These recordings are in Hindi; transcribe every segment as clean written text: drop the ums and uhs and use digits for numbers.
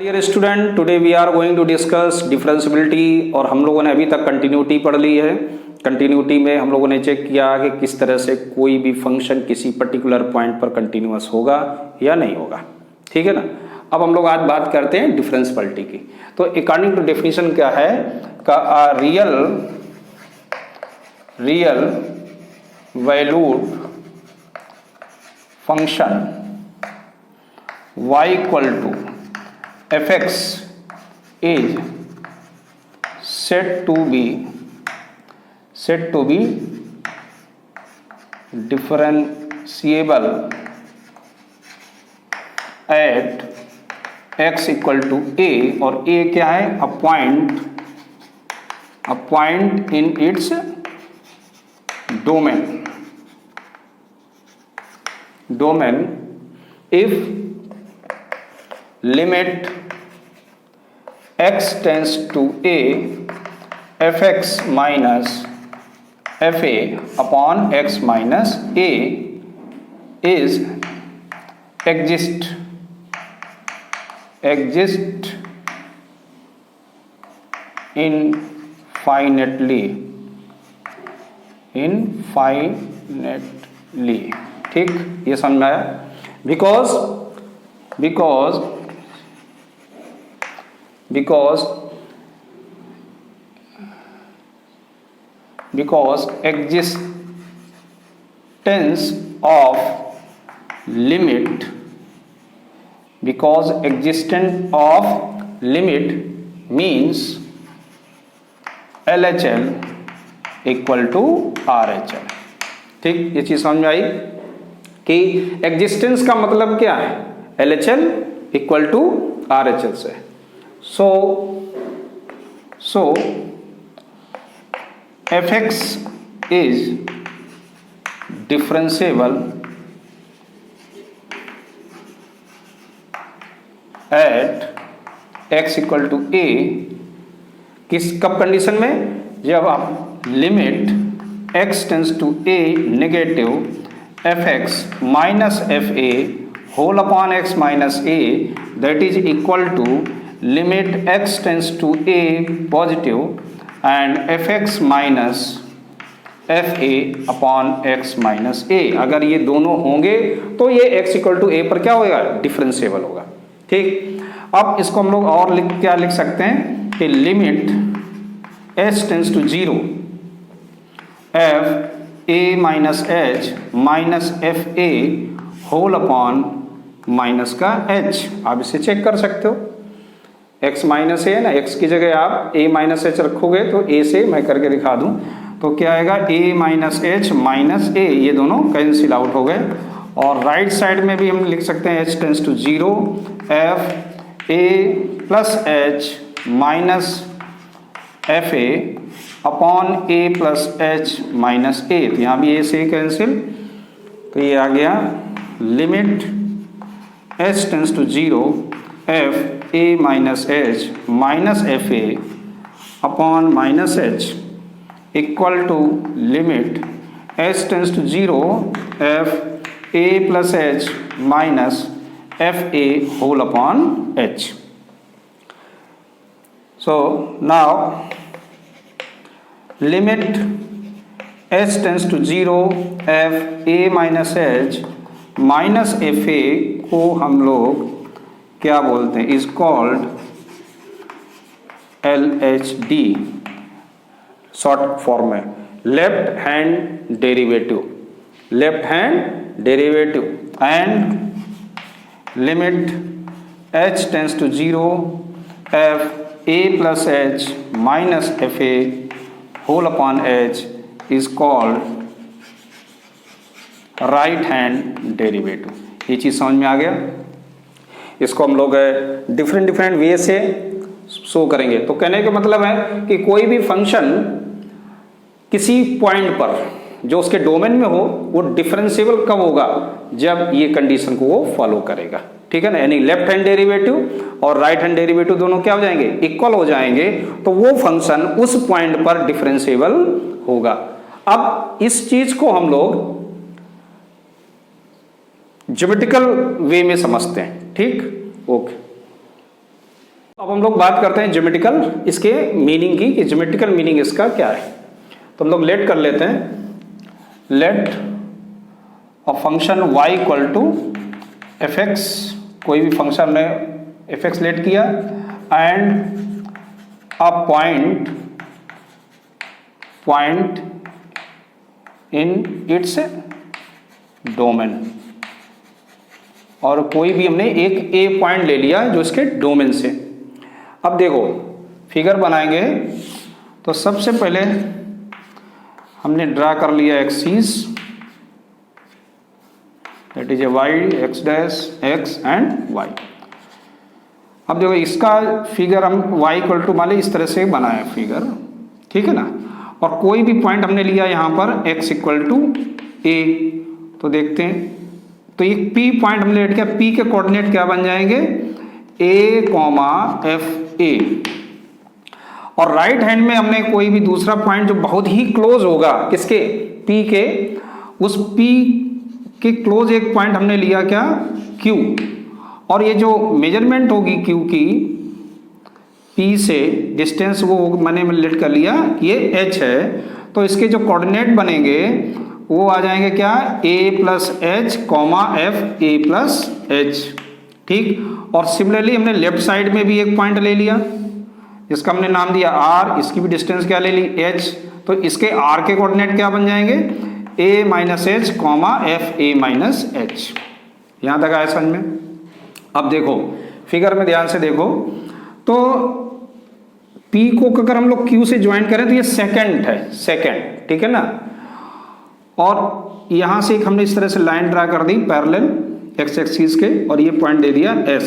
Dear student, today we are going to discuss differentiability. और हम लोगों ने अभी तक कंटिन्यूटी पढ़ ली है। कंटिन्यूटी में हम लोगों ने चेक किया कि किस तरह से कोई भी फंक्शन किसी पर्टिकुलर पॉइंट पर कंटिन्यूअस होगा या नहीं होगा, ठीक है ना। अब हम लोग आज बात करते हैं डिफरेंशियबिलिटी की। तो अकॉर्डिंग टू डेफिनेशन क्या है का real valued function y equal to fx is said to be differentiable at x equal to a, और a क्या है? A point in its domain if limit x tends to a fx minus fa upon x minus a is exist infinitely, ठीक, ये समझ में आया। because existence of limit means LHL equal to RHL, ठीक, ये चीज समझ में आई कि एग्जिस्टेंस का मतलब क्या है? LHL इक्वल टू RHL से। So fx is differentiable at x equal to a, कब कंडीशन में? जब आप limit x tends to a negative fx minus fa whole upon x minus a that is equal to limit x tends to a positive and fx minus fa upon x minus a। अगर ये दोनों होंगे तो ये x इक्वल टू a पर क्या होगा? डिफरेंशिएबल होगा, ठीक। अब इसको हम लोग और क्या लिख सकते हैं कि limit h tends to 0 f a minus h minus F A whole upon minus का h। आप इसे चेक कर सकते हो, x माइनस ए है ना, x की जगह आप a माइनस एच रखोगे तो a से मैं करके दिखा दूं तो क्या आएगा? a minus H minus a, ये दोनों कैंसिल आउट हो गए। और राइट साइड में भी हम लिख सकते हैं h tends to 0 f a plus h minus F A upon a plus H minus a, तो यहाँ भी a से कैंसिल, तो ये आ गया limit h tends to 0 f a minus H minus F A upon minus H equal to limit h tends to 0 f a plus H minus F A whole upon h। So now limit h tends to 0 f a minus h minus f a को हम लोग क्या बोलते हैं? is called LHD, short form में left hand derivative and limit h tends to 0 f a plus h minus f a whole upon h is called right hand derivative. ये चीज़ समझ में आ गया। इसको हम लोग डिफरेंट वे से शो करेंगे। तो कहने का मतलब है कि कोई भी फंक्शन किसी पॉइंट पर जो उसके डोमेन में हो वो डिफरेंशिएबल कब होगा? जब ये कंडीशन को वो फॉलो करेगा, ठीक है ना। यानी लेफ्ट हैंड डेरिवेटिव और राइट हैंड डेरिवेटिव दोनों क्या हो जाएंगे? इक्वल हो जाएंगे, तो वो फंक्शन उस पॉइंट पर डिफरेंशिएबल होगा। अब इस चीज को हम लोग ज्योमेट्रिकल वे में समझते हैं, ठीक, ओके। अब हम लोग बात करते हैं ज्योमेट्रिकल इसके मीनिंग की, कि ज्योमेट्रिकल मीनिंग इसका क्या है। तो हम लोग लेट कर लेते हैं, let a function y equal to F X, कोई भी फंक्शन में एफ एक्स लेट किया, and a point in its domain, और कोई भी हमने एक ए पॉइंट ले लिया जो इसके डोमेन से। अब देखो फिगर बनाएंगे तो सबसे पहले हमने ड्रा कर लिया axis, that is a Y, X dash X and Y. अब देखो इसका फिगर हम y इक्वल टू मान ली इस तरह से बनाए फिगर, ठीक है ना, और कोई भी पॉइंट हमने लिया यहाँ पर x इक्वल टू ए। तो देखते हैं, तो ये P पॉइंट हमने लेट किया, P के कोऑर्डिनेट क्या बन जाएंगे, a कॉमा एफ ए, और राइट हैंड में हमने कोई भी दूसरा पॉइंट जो बहुत ही क्लोज होगा किसके, P के, उस P के क्लोज एक पॉइंट हमने लिया क्या, Q, और ये जो मेजरमेंट होगी Q की P से डिस्टेंस वो मैंने लेट कर लिया ये H है, तो इसके जो कोऑर्डिनेट बनेंगे वो आ जाएंगे क्या, a plus H comma F A plus H, ठीक। और सिमिलरली हमने लेफ्ट साइड में भी एक पॉइंट ले लिया, इसका हमने नाम दिया r, इसकी भी डिस्टेंस क्या ले ली, h, तो इसके r के कोऑर्डिनेट क्या बन जाएंगे, a minus H comma F A minus H. यहाँ तक आया समझ में। अब देखो फिगर में ध्यान से देखो, तो P को अगर हम लोग Q से ज्वाइन करें तो ये सेकंड है, सेकंड, ठीक है ना, और यहाँ से एक हमने इस तरह से लाइन ड्रा कर दी पैरेलल एक्स एक्सिस के, और ये पॉइंट दे दिया S,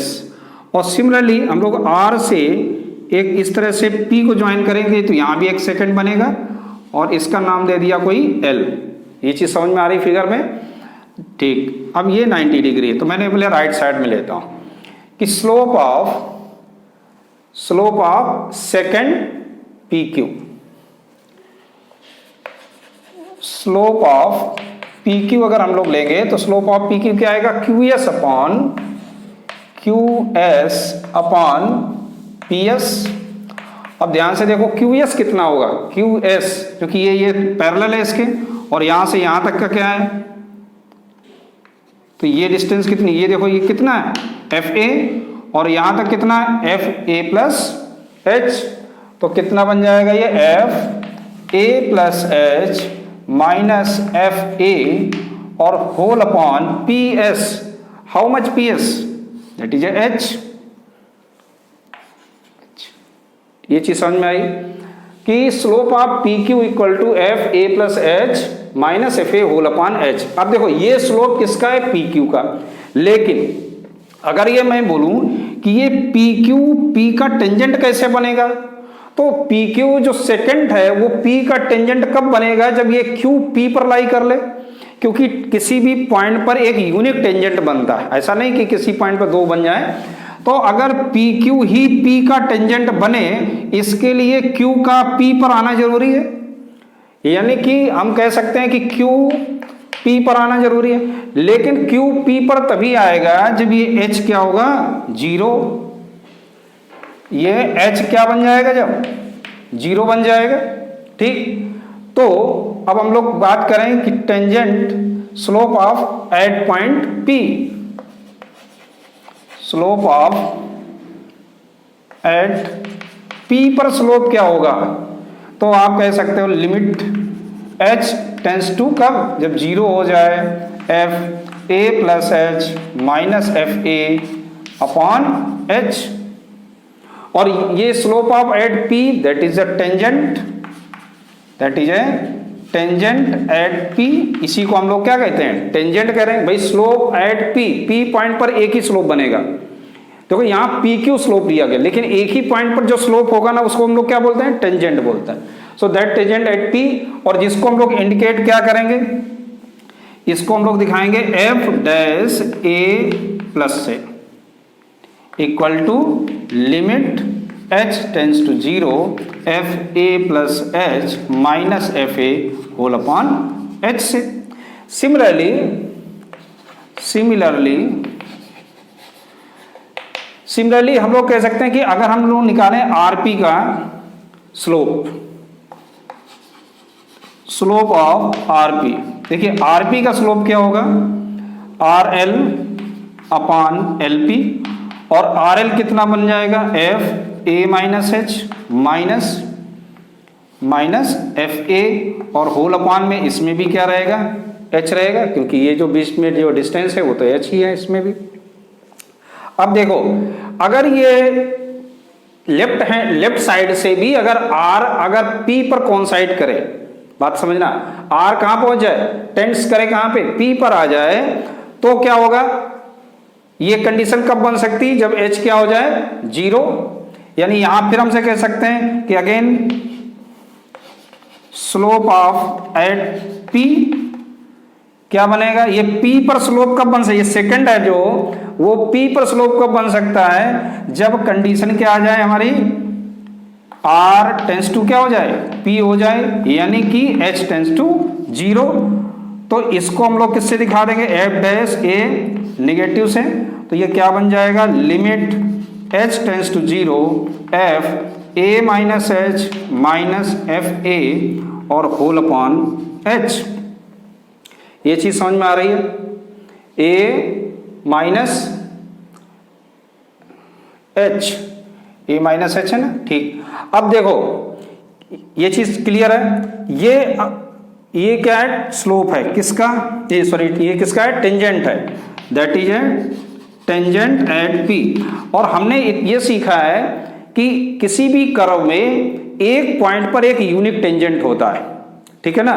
और सिमिलरली हम लोग R से एक इस तरह से P को ज्वाइन करेंगे तो यहाँ भी एक सेकंड बनेगा, और इसका नाम दे दिया कोई L। ये चीज़ समझ में आ रही फिगर में, ठीक। अब ये 90 डिग्री है, तो मैंने पहले राइट साइड में लेता हूँ कि slope of second PQ, slope of PQ अगर हम लोग लेंगे तो स्लोप ऑफ PQ क्या आएगा, QS अपॉन PS। अब ध्यान से देखो QS कितना होगा, QS क्योंकि ये पैरेलल है इसके, और यहां से यहां तक का क्या है, तो ये डिस्टेंस कितनी, ये देखो ये कितना है FA, और यहां तक कितना है FA प्लस H, तो कितना बन जाएगा ये FA plus H minus FA और whole upon PS, how much PS, that is H। ये चीज समझ में आई कि slope of PQ equal to FA plus H minus FA whole upon H। अब देखो ये स्लोप किसका है, PQ का, लेकिन अगर ये मैं बोलूं कि ये PQ P का टेंजेंट कैसे बनेगा, तो PQ जो सेकंड है वो P का टेंजेंट कब बनेगा, जब ये Q P पर लाई कर ले, क्योंकि किसी भी पॉइंट पर एक यूनिक टेंजेंट बनता है, ऐसा नहीं कि किसी पॉइंट पर दो बन जाए। तो अगर PQ ही P का टेंजेंट बने, इसके लिए Q का P पर आना जरूरी है, यानी कि हम कह सकते हैं कि Q P पर आना जरूरी है, लेकिन Q P पर तभी आएगा जब ये H क्या होगा, 0, ये H क्या बन जाएगा, जब 0 बन जाएगा, ठीक। तो अब हम लोग बात करें कि tangent slope of at point P, slope of at P पर स्लोप क्या होगा, तो आप कह सकते हो लिमिट H टेंस टू कब, जब 0 हो जाए, FA plus H minus FA upon H, और ये slope of at P that is a tangent, that is a tangent at P, इसी को हम लोग क्या कहते हैं, टेंजेंट कह रहे हैं भाई, स्लोप एट P पॉइंट पर एक ही स्लोप बनेगा। देखो यहाँ PQ स्लोप दिया गया, लेकिन एक ही पॉइंट पर जो स्लोप होगा ना उसको हम लोग क्या बोलते हैं, टेंजेंट बोलते हैं। So that tangent at P, और जिसको हम लोग इंडिकेट क्या करेंगे, इसको हम लोग दिखाएंगे F डैश A प्लस से equal to limit H tends to 0 FA plus H minus FA whole upon H से। सिमिलरली सिमिलरली हम लोग कह सकते हैं कि अगर हम लोग निकालें आरपी का स्लोप ऑफ आरपी, देखिए आरपी का स्लोप क्या होगा, R L upon L P, और आर एल कितना बन जाएगा, F A minus H minus F ए, और होल अपॉन में इसमें भी क्या रहेगा, एच रहेगा, क्योंकि ये जो बीच में जो डिस्टेंस है वो तो एच ही है इसमें भी। अब देखो अगर ये लेफ्ट साइड से भी अगर आर अगर पी पर कॉन्साइड करे, बात समझना, आर कहां पहुंच जाए, टेंड्स करे कहां पे, पी पर आ जाए, तो क्या होगा, ये कंडीशन कब बन सकती है, जब एच क्या हो जाए, 0। यानी यहां फिर हमसे कह सकते हैं कि again slope of at P क्या बनेगा, ये P पर स्लोप कब बन सकता है, ये सेकंड है जो, वो P पर स्लोप कब बन सकता है, जब कंडीशन क्या आ जाए हमारी, R टेंस टू क्या हो जाए, P हो जाए, यानी कि H टेंस टू 0। तो इसको हम लोग किससे दिखा देंगे, F डैश A नेगेटिव से, तो ये क्या बन जाएगा, limit H tends to 0 F A minus H minus F A और होल अपॉन H। ये चीज समझ में आ रही है, A माइनस एच है ना, ठीक। अब देखो ये चीज क्लियर है, ये क्या है, स्लोप है किसका, ये किसका है, टेंजेंट है, that is a tangent eight P. और हमने ये सीखा है कि किसी भी कर्व में एक पॉइंट पर एक यूनिक टेंजेंट होता है, ठीक है ना।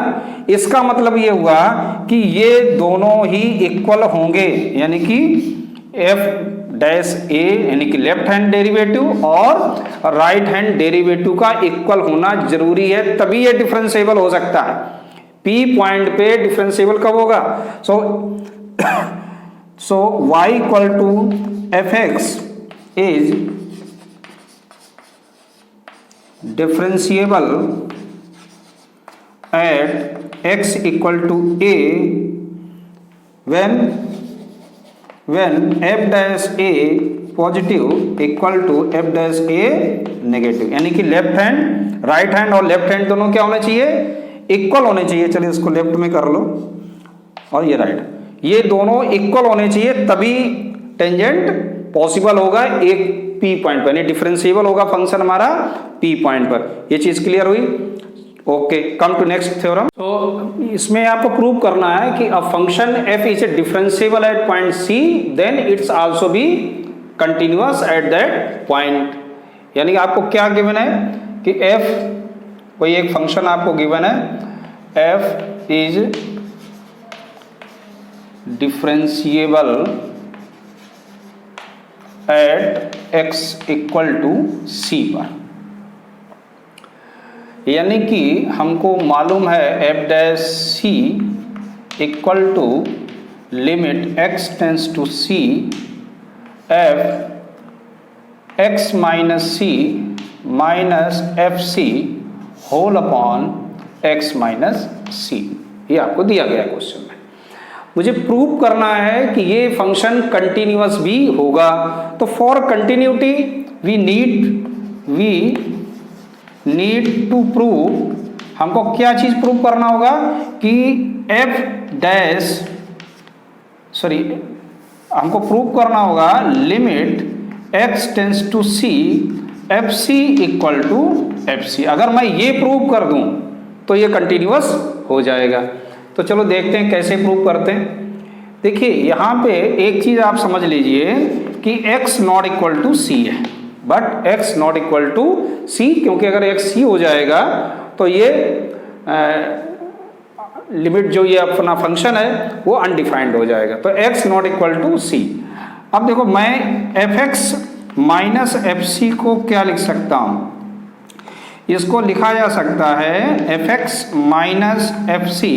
इसका मतलब ये हुआ कि ये दोनों ही इक्वल होंगे, यानी कि एफ डैश ए यानी कि लेफ्ट हैंड डेरिवेटिव और राइट हैंड डेरिवेटिव का इक्वल होना जरूरी है, तभी ये डिफरेंशिएबल हो सकता है। पी पॉइंट पे डिफरेंशिएबल कब होगा, so y equal to F x is differentiable at x equal to a when f dash a positive equal to f dash a negative, यानी कि लेफ्ट हैंड, राइट हैंड और लेफ्ट हैंड दोनों क्या होने चाहिए, इक्वल होने चाहिए। चलिए इसको लेफ्ट में कर लो और ये राइट, ये दोनों इक्वल होने चाहिए, तभी टेंजेंट पॉसिबल होगा एक p पॉइंट पर, यानी डिफरेंशिएबल होगा फंक्शन हमारा p पॉइंट पर। ये चीज क्लियर हुई, okay. Come to next theorem. तो इसमें आपको प्रूव करना है कि a function f is a differentiable at point c, then it's also be continuous at that point. यानी कि आपको क्या गिवन है कि f, कोई एक फंक्शन आपको गिवन है, f is differentiable at x equal to c पर, यानी कि हमको मालूम है f dash c equal to limit x tends to c f x minus c minus f c whole upon x minus c. ये आपको दिया गया क्वेश्चन में, मुझे प्रूव करना है कि ये फंक्शन कंटिन्यूअस भी होगा। तो for continuity we need to prove, हमको क्या चीज प्रूव करना होगा कि हमको प्रूव करना होगा limit x tends to c f c equal to f c. अगर मैं ये प्रूव कर दूं तो ये कंटिन्यूअस हो जाएगा। तो चलो देखते हैं कैसे प्रूव करते हैं। देखिए यहाँ पे एक चीज आप समझ लीजिए कि x not equal to c है, but x not equal to c, क्योंकि अगर x c हो जाएगा तो ये लिमिट जो ये अपना फंक्शन है वो अनडिफाइंड हो जाएगा। तो x not equal to c। अब देखो मैं fx माइनस एफ सी को क्या लिख सकता हूँ, इसको लिखा जा सकता है fx minus f c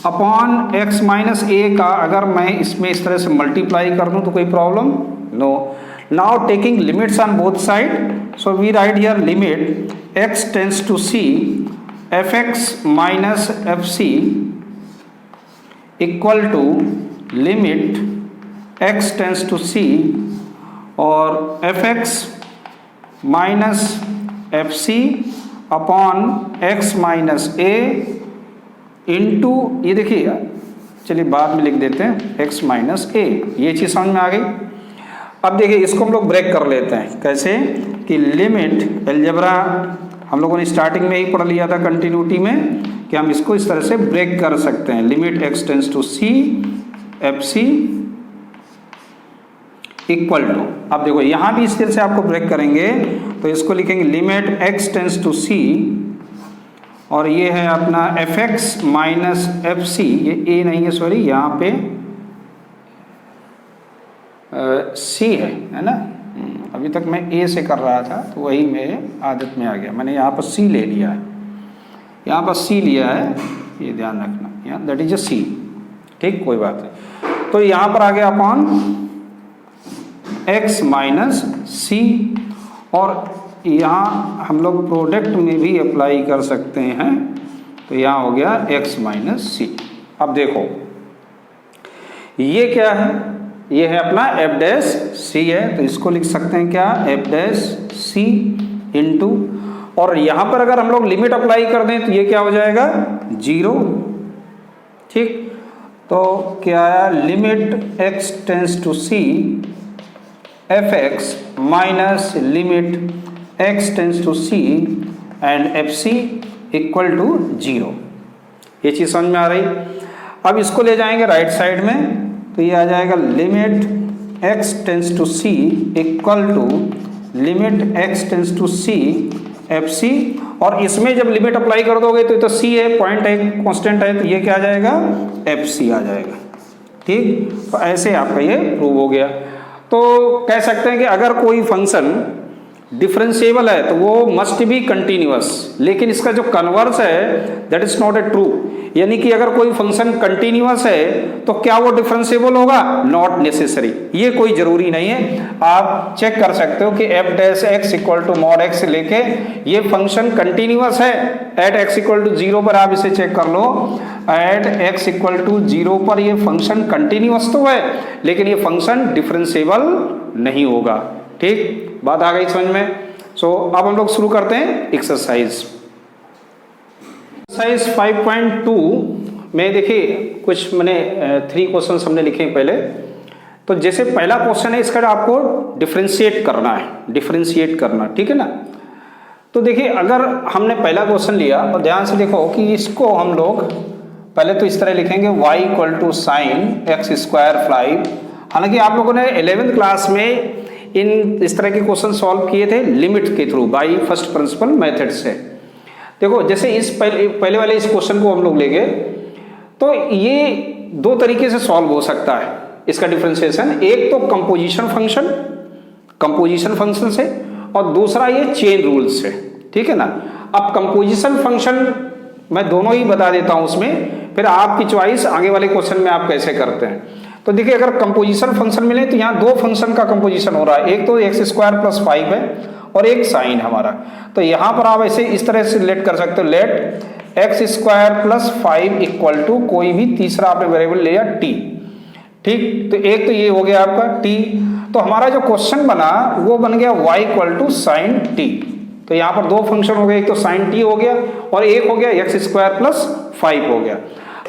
upon x minus a का अगर मैं इसमें इस तरह से मल्टीप्लाई कर दूँ तो कोई problem no. Now taking limits on both side, so we write here limit x tends to c fx minus f c equal to limit x tends to c और f x minus f c upon x minus a into, ये देखिए, चलिए बाद में लिख देते हैं, एक्स माइनस ए। ये चीज़ समझ में आ गई। अब देखिए इसको हम लोग ब्रेक कर लेते हैं। कैसे कि लिमिट अलजेब्रा हम लोगों ने स्टार्टिंग में ही पढ़ लिया था कंटिन्यूटी में कि हम इसको इस तरह से ब्रेक कर सकते हैं। Limit x tends to c f c equal to, अब देखो यहाँ भी इस तरह से आपको ब्रेक करेंगे तो इसको लिखेंगे limit x tends to c, और ये है अपना f x minus f c, ये ए नहीं है सॉरी, यहाँ पे सी है ना। अभी तक मैं ए से कर रहा था तो वही मेरे आदत में आ गया, मैंने यहाँ पर सी ले लिया है, यहाँ पर सी लिया है, ये ध्यान रखना, यहाँ दैट इज अ सी, ठीक, कोई बात नहीं। तो यहाँ पर आ गया अपॉन एक्स माइनस सी, और यहाँ हम लोग प्रोडक्ट में भी अप्लाई कर सकते हैं, तो यहाँ हो गया x माइनस सी। अब देखो ये क्या है, ये है अपना एफ डैश सी है, तो इसको लिख सकते हैं क्या, एफ डैश सी इंटू, और यहाँ पर अगर हम लोग लिमिट अप्लाई कर दें तो ये क्या हो जाएगा, 0, ठीक। तो क्या है, limit x tends to c f x minus limit x tends to c and f c equal to 0। ये चीज़ समझ में आ रही। अब इसको ले जाएंगे राइट साइड में, तो ये आ जाएगा limit x tends to c equal to limit x tends to c f c, और इसमें जब लिमिट अप्लाई कर दोगे तो ये तो c है, पॉइंट है, कांस्टेंट है, तो ये क्या आ जाएगा, एफ सी आ जाएगा, ठीक। तो ऐसे आपका ये प्रूव हो गया। तो कह सकते हैं कि अगर कोई फंक्शन डिफरेंशिएबल है तो वो मस्ट बी कंटिन्यूअस, लेकिन इसका जो कन्वर्स है that is not a true, यानी कि अगर कोई फंक्शन कंटिन्यूअस है तो क्या वो डिफरेंशिएबल होगा, नॉट नेसेसरी, ये कोई जरूरी नहीं है। आप चेक कर सकते हो कि f dash x equal to mod x लेके ये फंक्शन कंटिन्यूअस है, एट एक्स इक्वल टू 0 पर आप इसे चेक कर लो, एट एक्स इक्वल टू 0 पर ये फंक्शन कंटिन्यूअस तो है लेकिन ये फंक्शन डिफरेंशिएबल नहीं होगा, ठीक, बात आ गई समझ में। सो अब हम लोग शुरू करते हैं एक्सरसाइज 5.2 में। देखिए कुछ मैंने 3 क्वेश्चन हमने लिखे हैं पहले। तो जैसे पहला क्वेश्चन है, इसका आपको डिफरेंशिएट करना है, डिफरेंशिएट करना, ठीक है ना। तो देखिए अगर हमने पहला क्वेश्चन लिया और ध्यान से देखो कि इसको हम लोग पहले तो इस तरह लिखेंगे y equal to sine x square 5। हालांकि आप लोगों ने 11th क्लास में इन इस तरह के क्वेश्चन सॉल्व किए थे लिमिट के through by first principle method से। देखो जैसे इस पहले वाले इस क्वेश्चन को हम लोग लेंगे तो ये 2 तरीके से सॉल्व हो सकता है इसका डिफरेंशिएशन। एक तो कंपोजिशन फंक्शन से, और दूसरा ये चेन रूल से, ठीक है ना। अब कंपोजिशन फंक्शन मैं दोनों ही बता देता हूं उसमें, फिर आपकी चॉइस आगे वाले क्वेश्चन में आप कैसे करते हैं। तो देखिए अगर कंपोजिशन फंक्शन मिले तो यहाँ 2 फंक्शन का कंपोजिशन हो रहा है, एक तो एक्स स्क्वायर प्लस 5 है और एक साइन हमारा। तो यहाँ पर आप ऐसे इस तरह से लेट कर सकते हो, let x square plus 5 equal to कोई भी तीसरा आपने वेरिएबल लिया t, ठीक। तो एक तो ये हो गया आपका t। तो हमारा जो क्वेश्चन बना वो बन गया y equal to sine t। तो यहाँ पर 2 फंक्शन हो गए, एक तो साइन t हो गया और एक हो गया एक्स स्क्वायर प्लस 5 हो गया।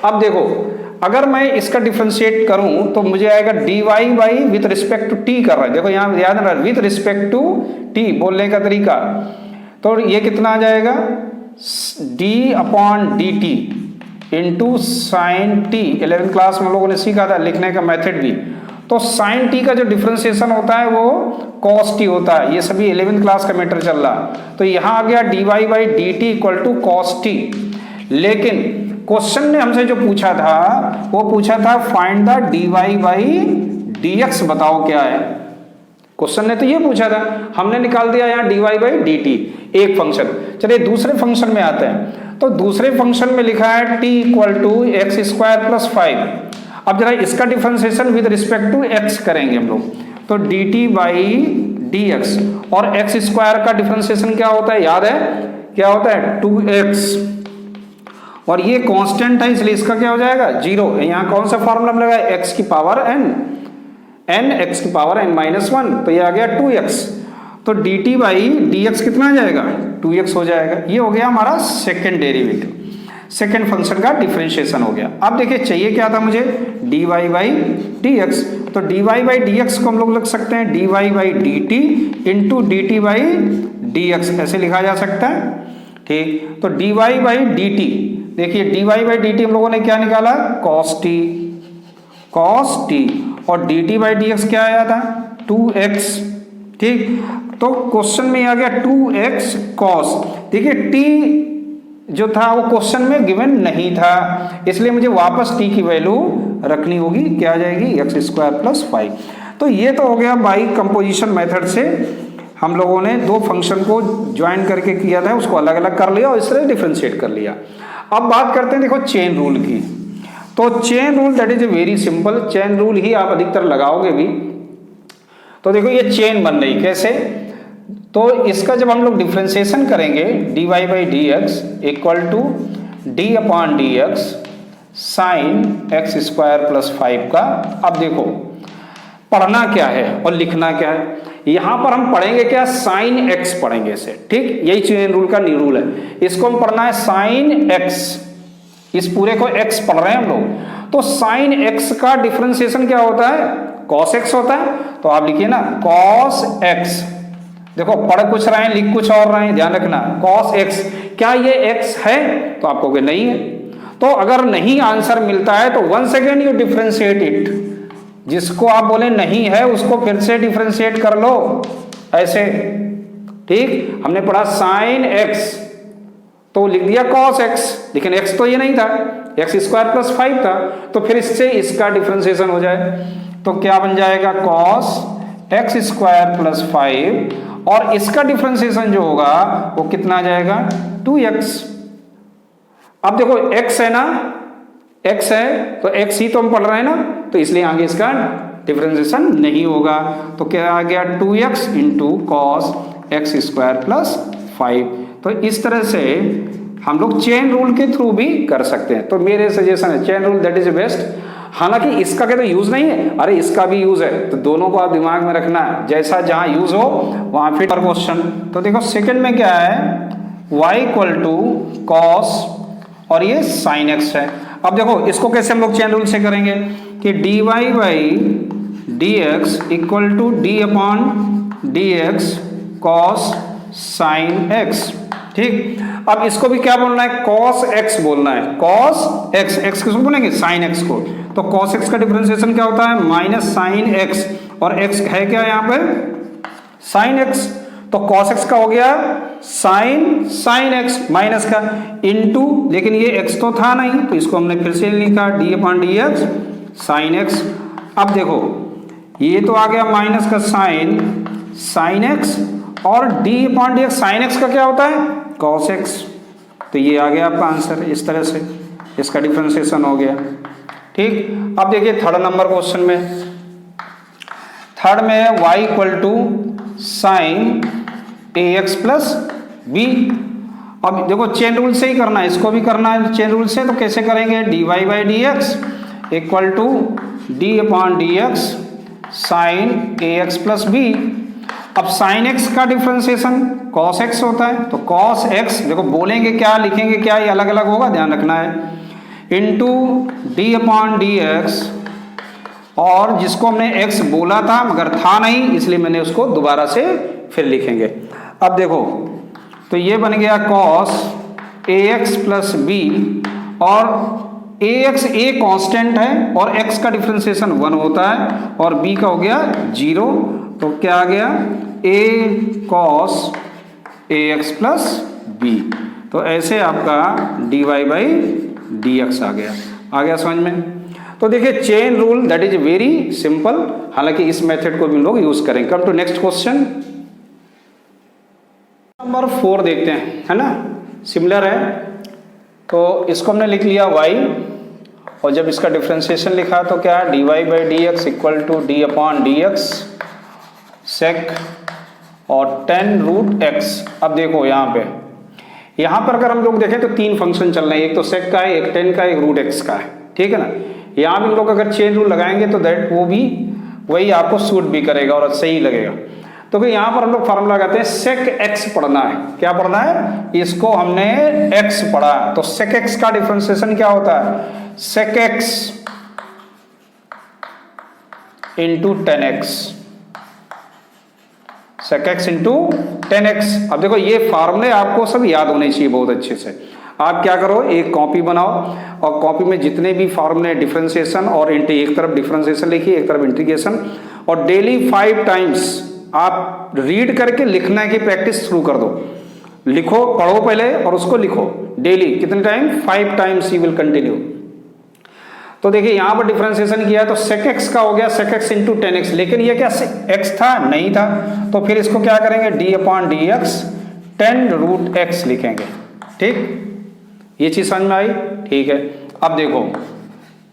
अब देखो अगर मैं इसका डिफरेंशिएट करूं तो मुझे आएगा dy by with respect to t कर रहा है। देखो यहाँ याद रखना विथ रिस्पेक्ट टू t बोलने का तरीका। तो ये कितना आ जाएगा, d upon D T into sine T. 11th class में हम लोगों ने सीखा था लिखने का मेथड भी। तो साइन टी का जो डिफरेंशिएशन होता है वो कॉस टी होता है, ये सभी 11th क्लास का मैटर चल रहा। तो यहाँ आ गया dy by d t equal to cos t. लेकिन क्वेश्चन ने हमसे जो पूछा था वो पूछा था find the dy by dx, बताओ क्या है। क्वेश्चन ने तो ये पूछा था, हमने निकाल दिया यहाँ dy बाई dt एक फंक्शन। चलिए दूसरे फंक्शन में आते हैं। तो दूसरे फंक्शन में लिखा है t equal to x square plus 5। अब जरा इसका differentiation with respect to x करेंगे हम लोग। तो dt बाई dx, और एक्स स्क्वायर का डिफरेंशिएशन क्या होता है, याद है क्या होता है, 2x, और ये कांस्टेंट है इसलिए इसका क्या हो जाएगा 0। यहाँ कौन सा फॉर्मूला लगा है, x की पावर n, एन एक्स की पावर एन माइनस वन, तो ये आ गया 2x, तो dt बाई डी एक्स कितना आ जाएगा 2x हो जाएगा। ये हो गया हमारा सेकेंड डेरिवेटिव, सेकेंड फंक्शन का डिफरेंशिएशन हो गया। अब देखिए चाहिए क्या था मुझे, dy बाई डी एक्स, तो dy बाई डी एक्स को हम लोग लिख सकते हैं dy by d T into D T by d x, ऐसे लिखा जा सकता है। ठीक, तो dy बाई डी टी, देखिए dy बाई डी टी हम लोगों ने क्या निकाला cos t, और dt बाई डी एक्स क्या आया था 2x। ठीक, तो क्वेश्चन में आ गया 2x cos, देखिए t जो था वो क्वेश्चन में गिवन नहीं था, इसलिए मुझे वापस t की वैल्यू रखनी होगी, क्या आ जाएगी x स्क्वायर प्लस 5। तो ये तो हो गया बाई कंपोजिशन मेथड से हम लोगों ने दो फंक्शन को ज्वाइन करके किया था, उसको अलग अलग कर लिया और इस तरह डिफरेंशिएट कर लिया। अब बात करते हैं देखो चेन रूल की। तो chain rule that is very simple, chain rule ही आप अधिकतर लगाओगे भी। तो देखो ये चेन बन रही कैसे, तो इसका जब हम लोग डिफरेंशिएशन करेंगे dy by d x equal to d upon d x sine x square plus 5 का। अब देखो पढ़ना क्या है और लिखना क्या है, यहां पर हम पढ़ेंगे क्या, साइन एक्स पढ़ेंगे इसे। ठीक, यही चेन रूल का रूल है, इसको हम पढ़ना है साइन एक्स, इस पूरे को x पढ़ रहे हैं हम लोग। तो साइन x का डिफरेंशिएशन क्या होता है, cos x होता है। तो आप लिखिए ना cos x, देखो पढ़ कुछ रहे हैं लिख कुछ और रहे हैं, ध्यान रखना cos x, क्या ये x है, तो आप कहोगे नहीं है। तो अगर नहीं आंसर मिलता है तो once again you differentiate it, जिसको आप बोले नहीं है उसको फिर से डिफरेंशिएट कर लो ऐसे। ठीक, हमने पढ़ा साइन x तो लिख दिया cos x, लेकिन x तो ये नहीं था, एक्स स्क्वायर प्लस 5 था, तो फिर इससे इसका डिफरेंशिएशन हो जाए तो क्या बन जाएगा cos x स्क्वायर प्लस 5, और इसका डिफरेंशिएशन जो होगा वो कितना आ जाएगा 2x। अब देखो x है ना, x है तो x ही तो हम पढ़ रहे हैं ना, तो इसलिए आगे इसका डिफरेंशिएशन नहीं होगा। तो क्या आ गया 2x into cos x square plus 5। तो इस तरह से हम लोग चेन रूल के थ्रू भी कर सकते हैं। तो मेरे सजेशन है chain rule that is best. हालांकि इसका क्या तो यूज नहीं है, अरे इसका भी यूज है, तो दोनों को आप दिमाग में रखना है, जैसा जहां यूज हो वहां फिट पर क्वेश्चन। तो देखो सेकंड में क्या है, y इक्वल टू कॉस और ये साइन एक्स है। अब देखो इसको कैसे हम लोग चेन रूल से करेंगे कि dy by d x equal to d upon d x cos sine x. ठीक, अब इसको भी क्या बोलना है, cos x बोलना है, cos x, x किसको बोलेंगे साइन x को। तो cos x का डिफरेंशिएशन क्या होता है माइनस साइन x, और x है क्या यहाँ पे साइन x, तो cos x का हो गया साइन x माइनस का इनटू, लेकिन ये x तो था नहीं तो इसको हमने फिर से लिखा d upon d x sine x। अब देखो ये तो आ गया माइनस का साइन x, और d upon d x sine x का क्या होता है cos x। तो ये आ गया आपका आंसर, इस तरह से इसका डिफरेंशिएशन हो गया। ठीक, अब देखिए थर्ड नंबर क्वेश्चन में, थर्ड में y equal to sine a x plus b. अब देखो चेन रूल से ही करना है, इसको भी करना है चेन रूल से। तो कैसे करेंगे, dy by d x equal to d upon d x sine a x plus b. अब साइन x का डिफरेंशिएशन cos x होता है, तो cos x देखो बोलेंगे क्या लिखेंगे क्या, ये अलग अलग होगा, ध्यान रखना है, into d upon d x, और जिसको हमने x बोला था मगर था नहीं इसलिए मैंने उसको दोबारा से फिर लिखेंगे। अब देखो तो ये बन गया cos ax प्लस बी, और ax a कांस्टेंट है और x का डिफरेंशिएशन 1 होता है और b का हो गया 0। तो क्या आ गया a cos ax plus b. तो ऐसे आपका dy बाई डी एक्स आ गया समझ में। तो देखिए chain rule that is very simple, हालांकि इस मेथड को भी हम लोग यूज करेंगे। Come to next question number 4 देखते हैं, है ना, सिमिलर है। तो इसको हमने लिख लिया y, और जब इसका डिफरेंशिएशन लिखा तो क्या dy by d x equal to d upon d x sec और 10 रूट x। अब देखो यहाँ पर अगर हम लोग देखें तो 3 फंक्शन चल रहे हैं, एक तो सेक का है, एक 10 का है, एक रूट x का है, ठीक है ना। यहाँ भी हम लोग अगर चेन रूल लगाएंगे तो दैट वो भी वही आपको सूट भी करेगा और सही लगेगा। तो भाई यहाँ पर हम लोग फार्मूला लगाते हैं, सेक एक्स पढ़ना है। क्या पढ़ना है? इसको हमने एक्स पढ़ा, तो सेक एक्स का डिफरेंशिएशन क्या होता है? Sec x into tan x, sec x into tan x. अब देखो ये फार्मूले आपको सब याद होने चाहिए बहुत अच्छे से। आप क्या करो, एक कॉपी बनाओ और कॉपी में जितने भी फार्मूले डिफरेंशिएशन और एक तरफ डिफरेंशिएशन लिखिए, एक तरफ इंटीग्रेशन, और डेली 5 टाइम्स आप रीड करके लिखने की प्रैक्टिस शुरू कर दो। लिखो, पढ़ो पहले और उसको लिखो डेली। कितने time? 5 times you will continue. तो देखिए यहां पर डिफरेंशिएशन किया तो सेक एक्स का हो गया sec x into tan x, लेकिन ये क्या एक्स था? नहीं था। तो फिर इसको क्या करेंगे? D upon d x tan root x लिखेंगे। ठीक, ये चीज समझ में आई? ठीक है। अब देखो,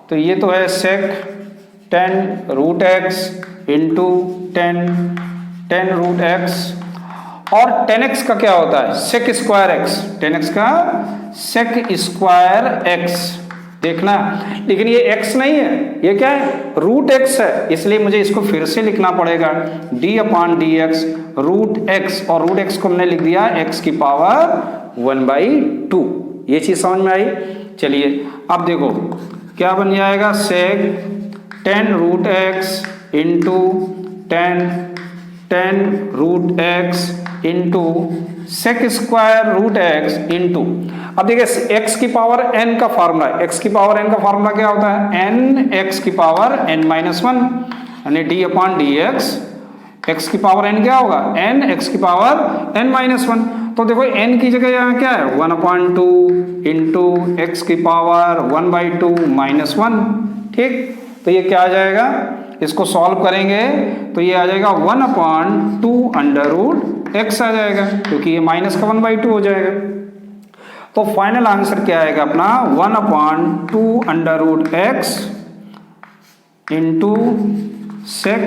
तो ये तो है sec 10 root x into 10 root x, और 10x का क्या होता है? Sec square x. 10x का सेक स्क्वायर एक्स देखना, लेकिन ये x नहीं है, ये क्या है? रूट x है, इसलिए मुझे इसको फिर से लिखना पड़ेगा d upon d x root x, और रूट x को हमने लिख दिया x की पावर 1/2। ये चीज समझ में आई? चलिए अब देखो क्या बन जाएगा? Sec 10 root x into 10 root x into sec square root x into, अब देखिए x की पावर n का फार्मूला है। x की पावर n का फार्मूला क्या होता है? n x की पावर n-1, यानी d upon d x. x की पावर n क्या होगा? n x की पावर n-1। तो देखो n की जगह यहाँ क्या है? 1/2 इंटू एक्स की पावर 1/2 -1। ठीक, तो ये क्या आ जाएगा? इसको सॉल्व करेंगे तो ये आ जाएगा 1/2 अंडर रूट एक्स आ जाएगा, क्योंकि ये माइनस का 1/2 हो जाएगा। तो फाइनल आंसर क्या आएगा अपना? 1/2 under root x into sec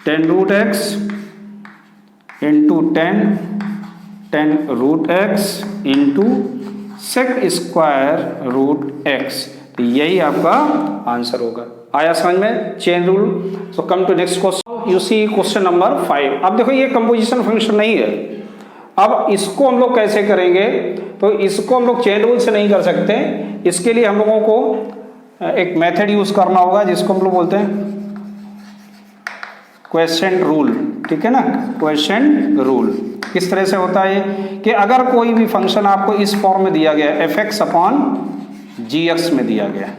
10 root x into 10 root x into sec square root x. तो यही आपका आंसर होगा। आया समझ में? Chain rule. So come to next question. You see question number 5। अब देखो ये कंपोजिशन फंक्शन नहीं है। अब इसको हम लोग कैसे करेंगे? तो इसको हम लोग चेन रूल से नहीं कर सकते। इसके लिए हम लोगों को एक मेथड यूज करना होगा जिसको हम लोग बोलते हैं क्वेश्चन रूल। ठीक है ना? क्वेश्चन रूल किस तरह से होता है कि अगर कोई भी फंक्शन आपको इस फॉर्म में दिया गया है, fx अपॉन gx में दिया गया है,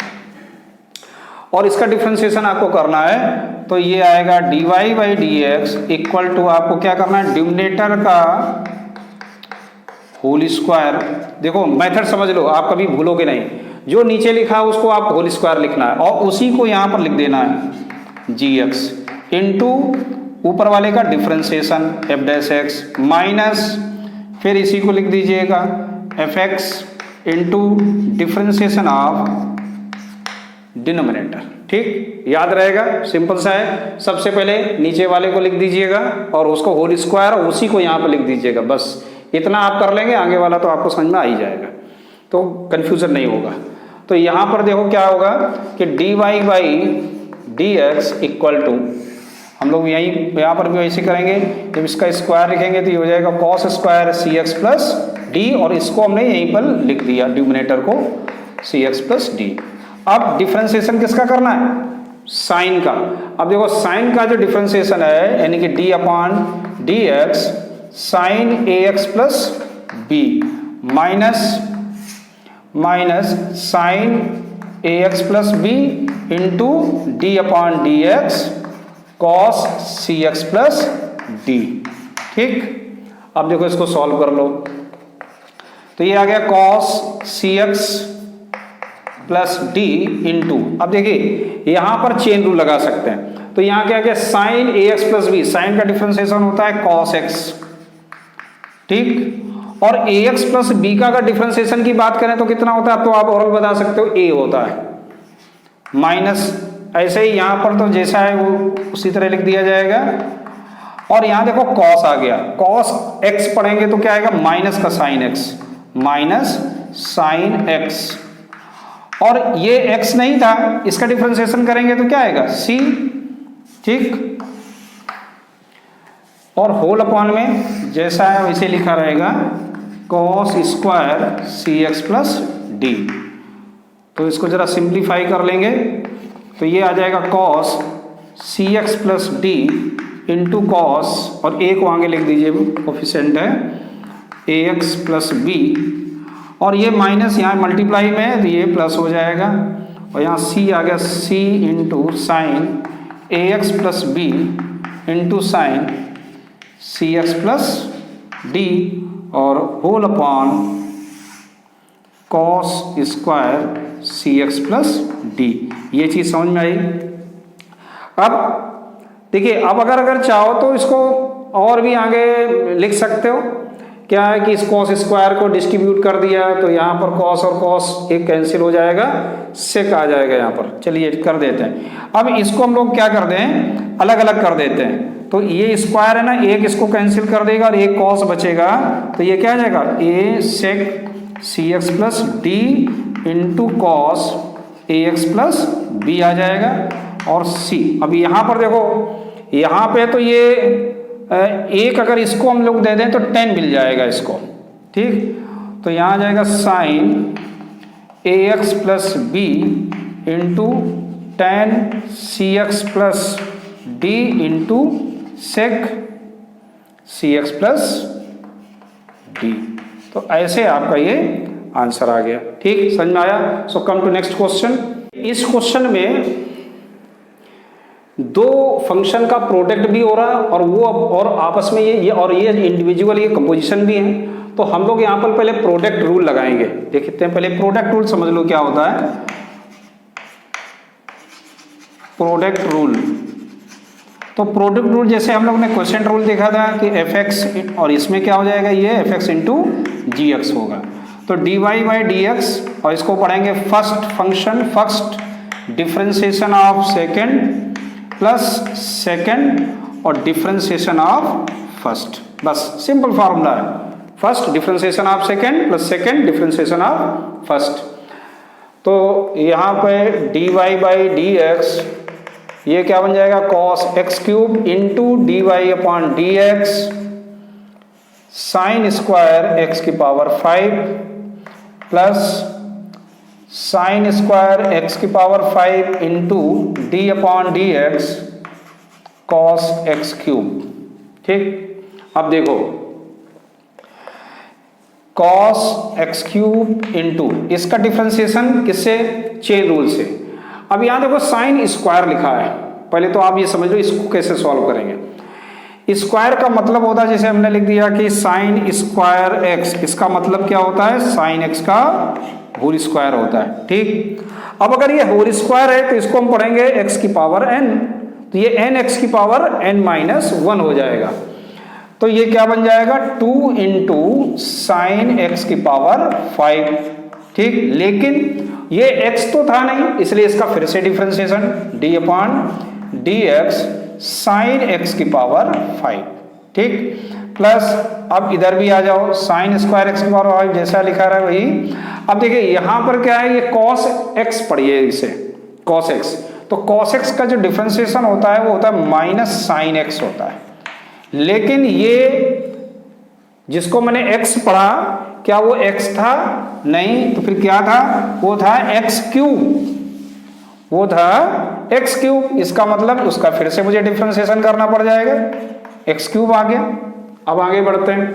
और इसका डिफरेंशिएशन आपको करना है, तो ये आएगा dy by d x equal to, आपको क्या करना है? डिनोमिनेटर का होल स्क्वायर। देखो मेथड समझ लो, आप कभी भूलोगे नहीं। जो नीचे लिखा है उसको आप होल स्क्वायर लिखना है और उसी को यहाँ पर लिख देना है gx इंटू ऊपर वाले का differentiation f dash x minus, फिर इसी को लिख दीजिएगा fx into differentiation of denominator. ठीक, याद रहेगा, सिंपल सा है। सबसे पहले नीचे वाले को लिख दीजिएगा और उसको होल स्क्वायर और उसी को यहाँ पर लिख दीजिएगा। बस इतना आप कर लेंगे, आगे वाला तो आपको समझ में आ ही जाएगा, तो कंफ्यूजन नहीं होगा। तो यहाँ पर देखो क्या होगा कि dy by d x equal to, हम लोग यहाँ पर भी वैसे करेंगे। जब इसका स्क्वायर लिखेंगे तो ये हो जाएगा cos square c x plus d, और इसको हमने यहीं पर लिख दिया डिनोमिनेटर को सी एक्स प्लस डी। अब डिफरेंशिएशन किसका करना है? साइन का। अब देखो साइन का जो डिफरेंशिएशन है, यानी कि d upon d x sine a x plus b minus sine a x plus b into d upon d x cos c x plus d. ठीक, अब देखो इसको सॉल्व कर लो, तो ये आ गया cos c x plus d into, अब देखिए यहां पर चेन रूल लगा सकते हैं। तो यहां क्या क्या? Sign a x plus B, sign का डिफरेंशिएशन होता है कॉस एक्स। ठीक, और ए एक्स प्लस बी का अगर डिफरेंशिएशन की बात करें तो कितना होता है? अब तो आप ओरल बता सकते हो, ए होता है माइनस, ऐसे ही यहां पर तो जैसा है वो उसी तरह लिख दिया जाएगा। और यहां देखो कॉस आ गया, कॉस एक्स पढ़ेंगे तो क्या आएगा? माइनस का sine x, minus sine x, और ये x नहीं था, इसका डिफरेंशिएशन करेंगे तो क्या आएगा? c ठीक। और होल अपॉन में जैसा है वैसे लिखा रहेगा cos square c x plus d. तो इसको जरा सिंप्लीफाई कर लेंगे तो ये आ जाएगा cos c x plus d into cos, और ए को आगे लिख दीजिए, कोफिशिएंट है ए एक्स प्लस बी, और ये माइनस यहाँ मल्टीप्लाई में है तो ये प्लस हो जाएगा, और यहाँ सी आ गया c into sine a x plus b into sine c x plus d, और whole upon cos square c x plus d. ये चीज़ समझ में आई। अब देखिए, अब अगर चाहो तो इसको और भी आगे लिख सकते हो। क्या है कि इस कॉस स्क्वायर को डिस्ट्रीब्यूट कर दिया तो यहाँ पर कॉस और कॉस एक कैंसिल हो जाएगा, सेक आ जाएगा यहाँ पर। चलिए कर देते हैं। अब इसको हम लोग क्या कर दें, अलग अलग कर देते हैं। तो ये स्क्वायर है ना, एक इसको कैंसिल कर देगा और एक कॉस बचेगा, तो ये क्या आ जाएगा a sec c x plus d into cos a x plus b आ जाएगा, और सी। अब यहाँ पर देखो, यहाँ पे तो ये एक अगर इसको हम लोग दे दें तो 10 मिल जाएगा इसको, ठीक। तो यहाँ आ जाएगा sine a x plus b into 10 c x plus d into sec c x plus d. तो ऐसे आपका ये आंसर आ गया, ठीक, समझ में आया। सो कम टू नेक्स्ट क्वेश्चन। इस क्वेश्चन में दो फंक्शन का प्रोडक्ट भी हो रहा है और वो और आपस में ये और ये इंडिविजुअल ये कंपोजिशन भी है। तो हम लोग यहाँ पर पहले प्रोडक्ट रूल लगाएंगे। देखते हैं, पहले प्रोडक्ट रूल समझ लो क्या होता है। प्रोडक्ट रूल, तो प्रोडक्ट रूल जैसे हम लोग ने क्वेश्चन रूल देखा था कि एफ एक्स, और इसमें क्या हो जाएगा, ये f x into g x होगा। तो d y by d x, और इसको पढ़ेंगे first function, first differentiation of second plus second और डिफरेंशिएशन ऑफ फर्स्ट। बस सिंपल फार्मूला है, first differentiation of second plus second differentiation of first. तो यहाँ पे d y by d x, ये क्या बन जाएगा cos x cube into d y upon d x sine square x की power 5 plus sign square x की power 5 into d upon d x cos x cube, ठीक। अब देखो कॉस एक्स क्यूब इंटू इसका डिफरेंशिएशन किससे, चेन रूल से। अब यहां देखो साइन स्क्वायर लिखा है, पहले तो आप ये समझ लो इसको कैसे सॉल्व करेंगे। स्क्वायर का मतलब होता है, जैसे हमने लिख दिया कि साइन स्क्वायर एक्स, इसका मतलब क्या होता है, साइन एक्स का होल स्क्वायर होता है, ठीक। अब अगर ये होल स्क्वायर है तो इसको हम पढ़ेंगे एक्स की पावर n, तो ये n एक्स की पावर n माइनस 1 हो जाएगा। तो ये क्या बन जाएगा 2 इंटू साइन एक्स की पावर 5, ठीक। लेकिन ये x तो था नहीं, इसलिए इसका फिर से differentiation d upon d x sine x की पावर 5, ठीक। प्लस अब इधर भी आ जाओ, साइन स्क्वायर एक्स की पावर 5 जैसा लिखा रहा है वही। अब देखिए यहां पर क्या है, ये कॉस एक्स पढ़िए इसे, कॉस एक्स। तो कॉस एक्स का जो डिफरेंशिएशन होता है वो होता है माइनस साइन एक्स होता है। लेकिन ये जिसको मैंने x पढ़ा, क्या वो x था, नहीं, तो फिर क्या था, वो था x क्यूब, वो था x क्यूब। इसका मतलब उसका फिर से मुझे डिफरेंशिएशन करना पड़ जाएगा, x क्यूब आ गया। अब आगे बढ़ते हैं,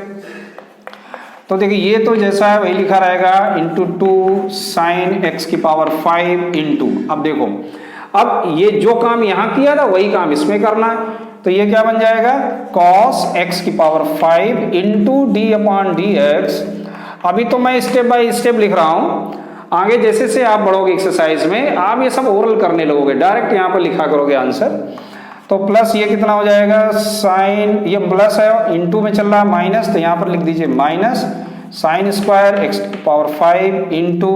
तो देखिए ये तो जैसा है वही लिखा रहेगा इंटू 2 साइन एक्स की पावर 5 इंटू। अब देखो, अब ये जो काम यहां किया था वही काम इसमें करना है। तो ये क्या बन जाएगा cos x की power 5 into d upon d x. अभी तो मैं स्टेप बाय स्टेप लिख रहा हूं, आगे जैसे से आप बढ़ोगे एक्सरसाइज में आप ये सब ओरल करने लगोगे, डायरेक्ट यहां पर लिखा करोगे आंसर। तो प्लस ये कितना हो जाएगा, साइन, ये प्लस है, इंटू में चल रहा है माइनस, तो यहां पर लिख दीजिए माइनस साइन स्क्वायर एक्स की power 5 into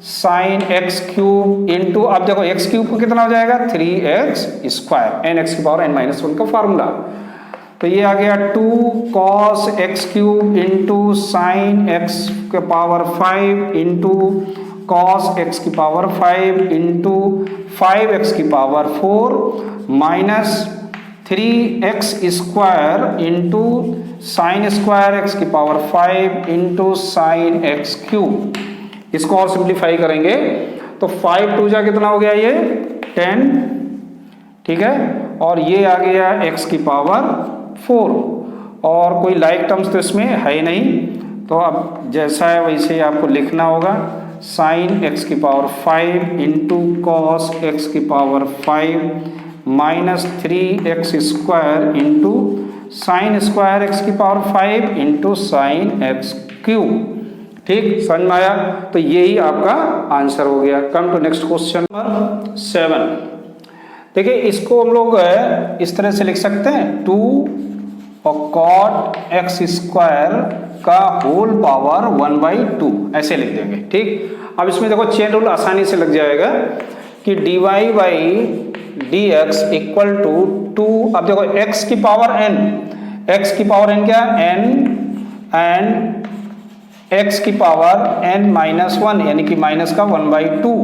sine x cube into, अब देखो एक्स क्यूब को कितना हो जाएगा 3x स्क्वायर, एन एक्स की पावर n माइनस 1 का फार्मूला। तो ये आ गया 2 cos x cube into sine x के पावर 5 इंटू कॉस एक्स की पावर 5 इंटू 5x की power 4 minus 3x square into sine square x की power 5 into sine x cube. इसको और सिंप्लीफाई करेंगे तो 5 टू जा कितना हो गया ये 10, ठीक है, और ये आ गया x की पावर 4 और कोई लाइक टर्म्स तो इसमें है नहीं, तो अब जैसा है वैसे ही आपको लिखना होगा। साइन एक्स की पावर 5 इंटू कॉस एक्स की power 5 minus 3x square into sine square x की power 5 into sine x cube. ठीक, समझ में आया? तो यही आपका आंसर हो गया। Come to next question number 7। देखिए इसको हम लोग इस तरह से लिख सकते हैं 2 और कॉट एक्स स्क्वायर का होल पावर 1/2 ऐसे लिख देंगे। ठीक, अब इसमें देखो चेन रूल आसानी से लग जाएगा कि dy by d x equal to 2, अब देखो x की पावर n, x की पावर n क्या n एंड x की पावर n माइनस 1 यानी कि माइनस का 1/2।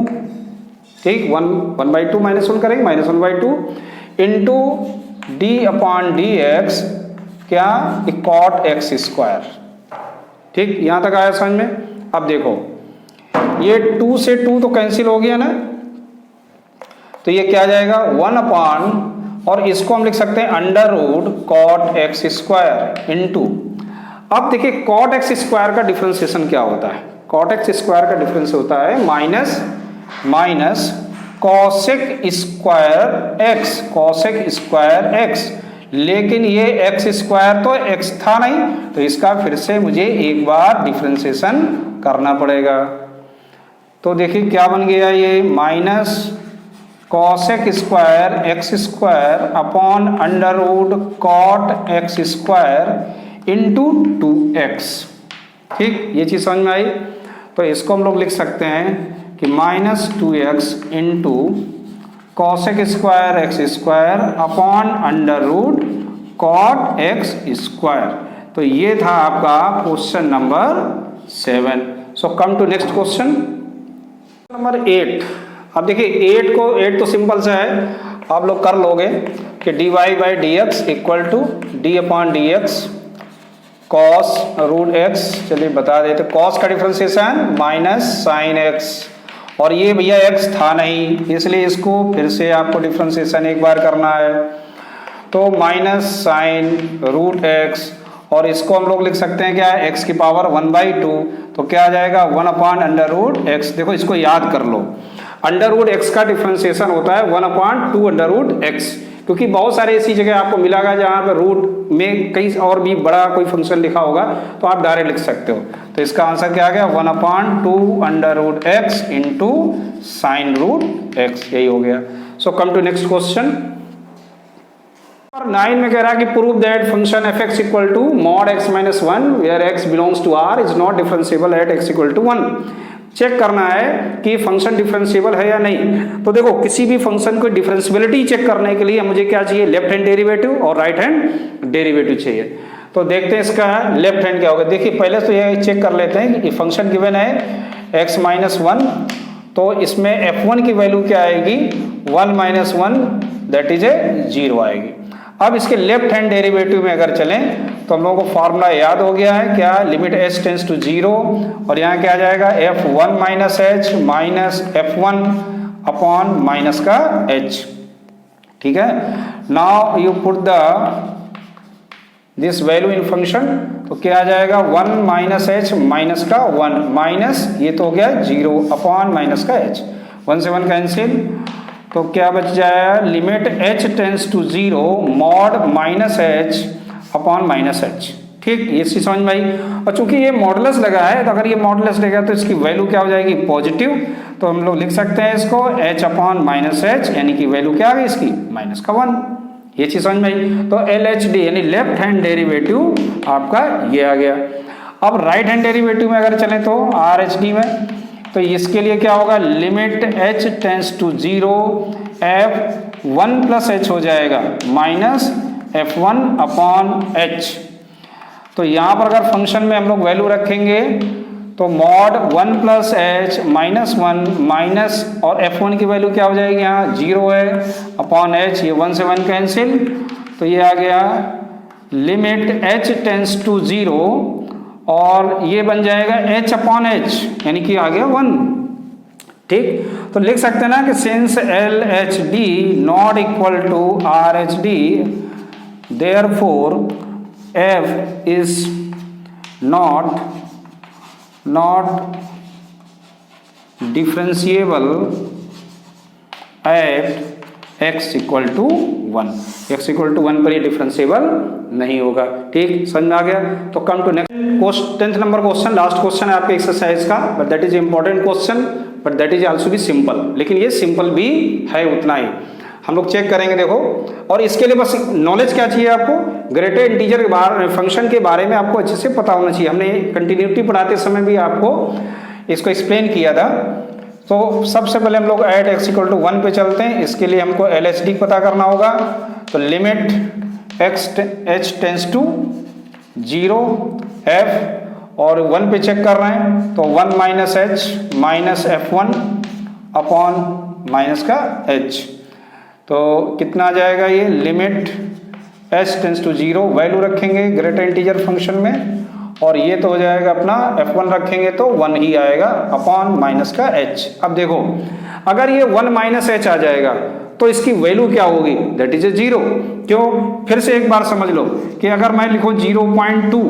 ठीक, 1/2 माइनस 1 करेंगे minus 1/2 into d upon d x क्या कॉट एक्स स्क्वायर। ठीक, यहां तक आया समझ में? अब देखो ये 2 से 2 तो कैंसिल हो गया ना, तो ये क्या आ जाएगा 1 अपॉन, और इसको हम लिख सकते हैं under root cot x square into, अब देखिए कॉट एक्स स्क्वायर का डिफरेंशिएशन क्या होता है? कॉट एक्स स्क्वायर का डिफरेंस होता है minus cosec square x, cosec square x, लेकिन ये एक्स स्क्वायर तो एक्स था नहीं, तो इसका फिर से मुझे एक बार डिफरेंशिएशन करना पड़ेगा। तो देखिए क्या बन गया ये minus cosec square x square upon under root cot x square into 2x। ठीक, ये चीज समझ में आई? तो इसको हम लोग लिख सकते हैं कि minus 2x into cosec square x square upon under root cot x square. तो ये था आपका question number 7। So come to next question number 8। अब देखिए 8 तो सिंपल सा है, आप लोग कर लोगे कि dy by d x equal to d upon d x cos root x, चलिए बता देते, कॉस का डिफरेंशिएशन माइनस साइन एक्स, और ये भैया x था नहीं इसलिए इसको फिर से आपको डिफरेंशिएशन एक बार करना है, तो माइनस साइन रूट एक्स, और इसको हम लोग लिख सकते हैं क्या x की पावर 1/2, तो क्या आ जाएगा 1 अपॉन अंडर रूट x। देखो इसको याद कर लो, अंडर रूट x का डिफरेंशिएशन होता है 1 अपॉन 2 अंडर रूट x, क्योंकि बहुत सारे ऐसी जगह आपको मिलेगा जहाँ पर रूट में कई और भी बड़ा कोई फंक्शन लिखा होगा तो आप डायरेक्ट लिख सकते हो। तो इसका आंसर क्या आ गया 1 upon 2 under root x into sine root x, यही हो गया। So come to next question 9 में कह रहा है कि prove that function f x equal to mod x minus 1 where x belongs to R is not differentiable at x equal to 1। Check करना है कि फंक्शन डिफरेंशिएबल है या नहीं। तो देखो किसी भी फंक्शन को डिफरेंशिएबिलिटी चेक करने के लिए मुझे क्या चाहिए, लेफ्ट हैंड डेरिवेटिव और राइट हैंड डेरिवेटिव चाहिए। तो देखते हैं इसका लेफ्ट हैंड क्या होगा। देखिए पहले तो ये चेक कर लेते हैं कि फंक्शन गिवन है x माइनस 1, तो इसमें f1 की वैल्यू क्या आएगी 1 माइनस 1 दैट इज 0 आएगी। अब इसके लेफ्ट हैंड डेरिवेटिव में अगर चलें तो हम लोगों को फॉर्मूला याद हो गया है क्या, लिमिट h टेंड्स टू 0, और यहाँ क्या आ जाएगा f1 minus h minus f1 upon minus का h। ठीक है, now you put the this value in function, तो क्या आ जाएगा 1 माइनस h माइनस का 1 माइनस ये तो हो गया 0 अपॉन माइनस का h, 1 से 1 कैंसिल, तो क्या बच जाएगा limit h tends to 0 mod minus h upon minus h। ठीक, ये चीज समझ में आई। और चूंकि ये मॉडुलस लगा है तो अगर ये मॉडुलस लगा तो इसकी वैल्यू क्या हो जाएगी पॉजिटिव, तो हम लोग लिख सकते हैं इसको h अपॉन माइनस h, यानी कि वैल्यू क्या आ गई इसकी माइनस का 1। ये चीज समझ में आई। तो LHD यानी लेफ्ट हैंड डेरिवेटिव आपका ये आ गया। अब राइट हैंड डेरिवेटिव में अगर चलें तो RHD में, तो इसके लिए क्या होगा limit h tends to 0 f1 plus h हो जाएगा माइनस f1 अपॉन h। तो यहाँ पर अगर फंक्शन में हम लोग वैल्यू रखेंगे तो mod 1 plus H minus 1 minus और F1 की वैल्यू क्या हो जाएगी, यहाँ 0 है अपॉन एच, ये 1 से 1 कैंसिल, तो ये आ गया लिमिट h टेंस टू 0 और ये बन जाएगा h अपॉन एच, यानी कि आ गया 1। ठीक, तो लिख सकते हैं ना कि since L H D not equal to R H D therefore f is not differentiable at x equal to 1, x equal to 1 पर ये डिफरेंशिएबल नहीं होगा। ठीक, समझ में आ गया। तो come to next 10th number question, last question है आपके एक्सरसाइज का, but that is important question, but that is also भी सिंपल, लेकिन ये सिंपल भी है उतना ही, हम लोग चेक करेंगे। देखो, और इसके लिए बस नॉलेज क्या चाहिए आपको, ग्रेटर इंटीजर के बारे फंक्शन के बारे में आपको अच्छे से पता होना चाहिए। हमने कंटिन्यूटी पढ़ाते समय भी आपको इसको एक्सप्लेन किया था। तो सबसे पहले हम लोग एट x इक्वल टू 1 पे चलते हैं। इसके लिए हमको LHD पता करना होगा। तो limit h tends to 0 f और 1 पे चेक कर रहे हैं, तो 1 minus H minus F1 upon minus का h, तो कितना आ जाएगा, ये limit h tends to 0 value रखेंगे ग्रेटर इंटीजर फंक्शन में, और ये तो हो जाएगा अपना F1 रखेंगे तो 1 ही आएगा अपॉन माइनस का h। अब देखो, अगर ये 1 माइनस h आ जाएगा तो इसकी वैल्यू क्या होगी, दैट इज ए 0। क्यों, फिर से एक बार समझ लो कि अगर मैं लिखूं 0.2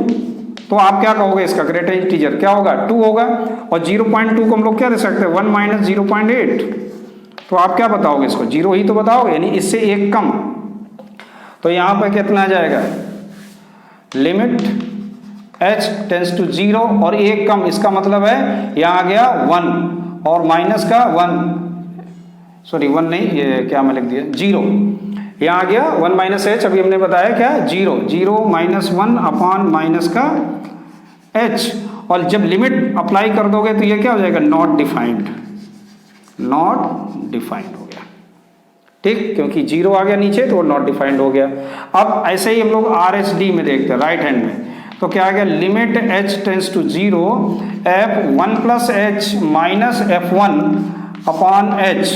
तो आप क्या कहोगे, इसका ग्रेटर इंटीजर क्या होगा, 2 होगा, और 0.2 को हम लोग क्या दे सकते हैं, 1 माइनस 0.8, तो आप क्या बताओगे, इसको 0 ही तो बताओगे, यानी इससे एक कम। तो यहाँ पर कितना आ जाएगा, लिमिट h टेंस टू 0 और एक कम, इसका मतलब है यहाँ आ गया 1 और माइनस का 1, सॉरी 1 नहीं, ये क्या मैं लिख दिया 0, यहाँ आ गया 1 माइनस h, अभी हमने बताया क्या 0 माइनस 1 अपॉन माइनस का h, और जब लिमिट अप्लाई कर दोगे तो ये क्या हो जाएगा, नॉट डिफाइंड हो गया। ठीक, क्योंकि 0 आ गया नीचे तो नॉट डिफाइंड हो गया। अब ऐसे ही हम लोग RHD में देखते हैं, राइट हैंड में, तो क्या आ गया, limit h tends to 0 F1 plus h minus F1 upon h,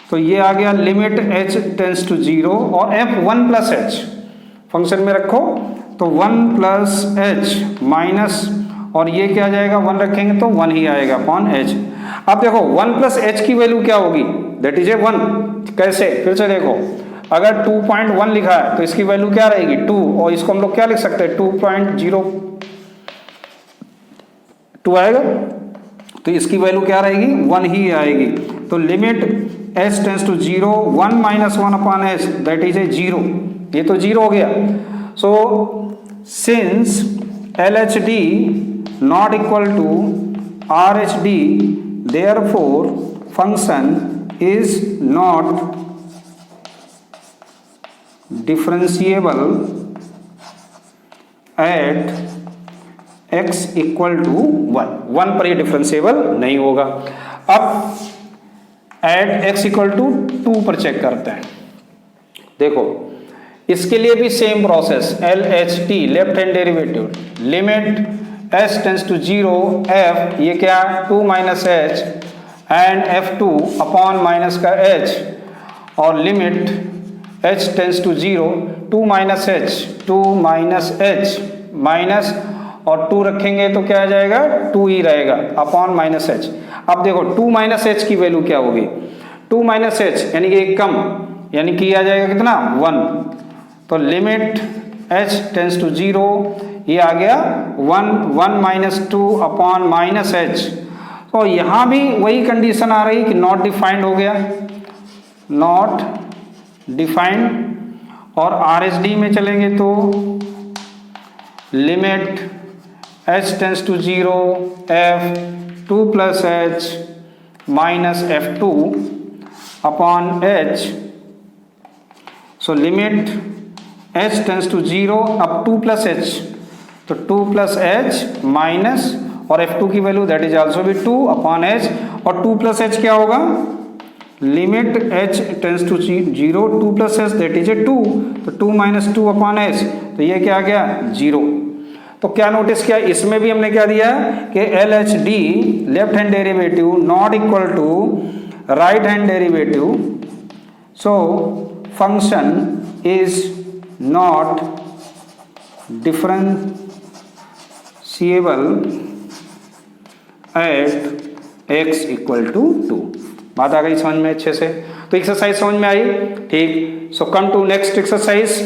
तो ये आ गया लिमिट h टेंस टू 0 और F1 प्लस h फंक्शन में रखो, तो 1 प्लस h माइनस, और ये क्या आ जाएगा, 1 रखेंगे तो 1 ही आएगा अपॉन h। अब देखो 1 प्लस h की वैल्यू क्या होगी, दैट इज ए 1। कैसे, फिर से देखो, अगर 2.1 लिखा है तो इसकी वैल्यू क्या रहेगी, 2, और इसको हम लोग क्या लिख सकते हैं, 2.02 आएगा, तो इसकी वैल्यू क्या रहेगी, 1 ही आएगी। तो limit h tends to 0 1 minus 1 upon h, that is a 0, ये तो 0 हो गया। So since LHD not equal to RHD therefore function is not differentiable at x equal to 1 पर ये डिफरेंशिएबल नहीं होगा। अब एट x इक्वल टू 2 पर चेक करते हैं। देखो, इसके लिए भी same process, LHT left hand derivative, limit h tends to 0 f, ये क्या 2 minus h and F2 upon minus का h, और limit h tends to 0 2 minus h minus, और 2 रखेंगे तो क्या आ जाएगा, 2 ही रहेगा अपॉन माइनस h। अब देखो 2 माइनस h की वैल्यू क्या होगी, 2 माइनस h यानी कि एक कम, यानी कि आ जाएगा कितना 1, तो लिमिट h टेंस टू 0, ये आ गया 1 माइनस 2 अपॉन माइनस h। तो यहाँ भी वही कंडीशन आ रही कि नॉट डिफाइंड हो गया, नॉट डिफाइंड। और RHD में चलेंगे तो limit h tends to 0 F2 plus h minus F2 upon h, so limit h tends to 0 अब 2 प्लस h, तो 2 प्लस h माइनस, और F2 की वैल्यू दैट इज आल्सो भी 2 अपॉन h, और 2 प्लस h क्या होगा, limit h tends to 0 2 plus h that is a 2, तो 2 माइनस 2 अपॉन h, तो ये क्या आ गया 0। तो क्या नोटिस किया, इसमें भी हमने क्या दिया कि LHD left hand derivative not equal to right hand derivative, so function is not differentiable at x equal to 2। बात आ गई समझ में अच्छे से? तो एक्सरसाइज समझ में आई? ठीक। सो कम टू नेक्स्ट एक्सरसाइज।